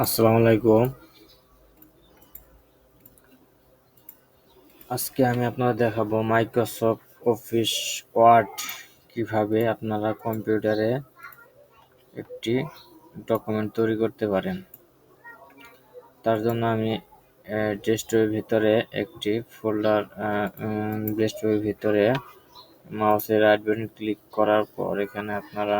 আসসালামু আলাইকুম। আজকে আমি আপনাদের দেখাবো মাইক্রোসফট অফিস ওয়ার্ড কিভাবে আপনারা কম্পিউটারে একটি ডকুমেন্ট তৈরি করতে পারেন। তার জন্য আমি ডেস্কটপের ভিতরে একটি ফোল্ডার ডেস্কটপের ভিতরে মাউসের রাইট বাটন ক্লিক করার পর এখানে আপনারা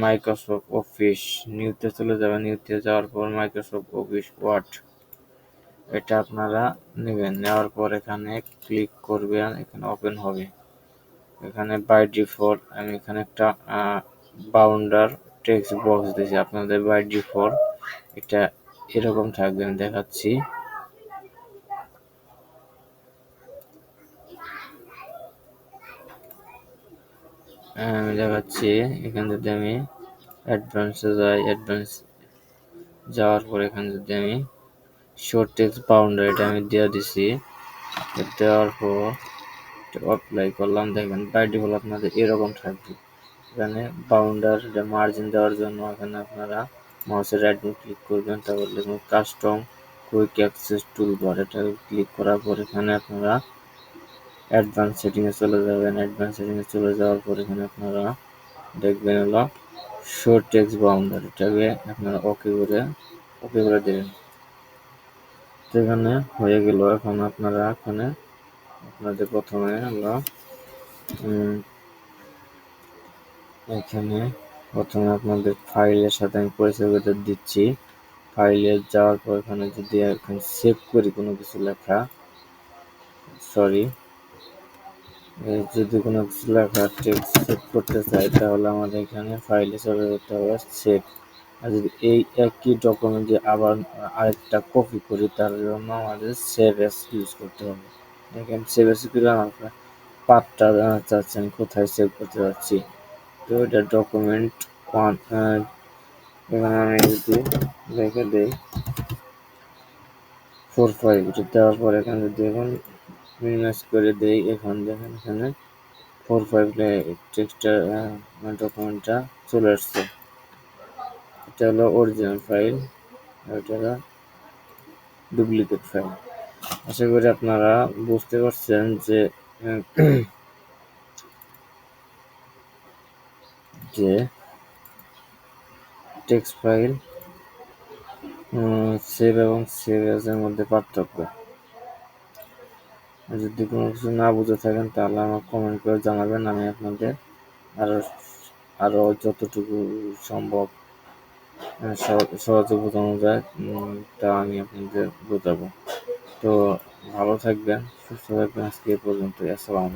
মাইক্রোসফট অফিস নিউতে চলে যাবেন। নিউতে যাওয়ার পর মাইক্রোসফট অফিস ওয়ার্ড এটা আপনারা নেবেন। নেওয়ার পর এখানে ক্লিক করবেন, এখানে ওপেন হবে। এখানে বাই ডিফল্ট আমি এখানে একটা বাউন্ডার টেক্সট বক্স দিয়েছি। আপনাদের বাই ডিফল্ট এটা এরকম থাকবে। আমি দেখাচ্ছি। এখানে যদি আমি অ্যাডভান্সে যাই, অ্যাডভান্স যাওয়ার পর এখানে যদি আমি শর্ট টেক্সট বাউন্ডার এটা আমি দিয়ে দিছি। দেওয়ার পর অ্যাপ্লাই করলাম। দেখেন বাই ডিফল্ট আপনাদের এরকম থাকবে। এখানে বাউন্ডার মার্জিন দেওয়ার জন্য এখানে আপনারা মাউসের রাইট বাটন ক্লিক করবেন, তারপর লিখুন কাস্টম কুইক অ্যাক্সেস টুলবার। এটা ক্লিক করার পর এখানে আপনারা অ্যাডভান্স সেটিংয়ে চলে যাবেন। অ্যাডভান্স সেটিংয়ে চলে যাওয়ার পর এখানে আপনারা দেখবেন হলো শর্ট টেক্সট বাউন্ডার, এটাকে আপনারা ওকে করে দেবেন। তো এখানে হয়ে গেল। এখন আপনারা আপনাদের প্রথমে হলো প্রথমে আপনাদের ফাইলের সাথে আমি পরিচয় করে দিচ্ছি। ফাইলে যাওয়ার পর এখানে যদি এখন সেভ করি কোনো কিছু লেখা, যদি কোনো কিছু লেখা টেক্সট সেভ করতে চাই তাহলে আমাদের এখানে ফাইলে চলে যেতে হবে সেভ। আর যদি এই একই ডকুমেন্টে আবার আরেকটা কপি করি তার জন্য আমাদের সেভ এস ইউজ করতে হবে। দেখেন সেভ এস করলাম, আপনার পাথটা চাচ্ছি আমি কোথায় সেভ করতে যাচ্ছি। তো এটা ডকুমেন্ট ওয়ান। এখানে আমি যদি রেখে দিই 4 5, এটা দেওয়ার পর এখানে যদি এখন মিনিমাইজ করে দেই, এখন দেখেন এখানে 4 5 টেক্সটটা ডকুমেন্টটা চলে আসছে। এটা হলো অরিজিনাল ফাইল, এটা হলো ডুপ্লিকেট ফাইল। আশা করি আপনারা বুঝতে পারছেন যে যে টেক্সট ফাইল সেভ এবং সেভ এর মধ্যে পার্থক্য। যদি কোনো কিছু না বুঝে থাকেন তাহলে আমার কমেন্ট করে জানাবেন। আমি আপনাদের আরো যতটুকু সম্ভব সহজে বোঝানো যায় তা আমি আপনাদের বোঝাবো। তো ভালো থাকবেন, সুস্থ থাকবেন। আজকে এ পর্যন্তই। আসসালামু আলাইকুম।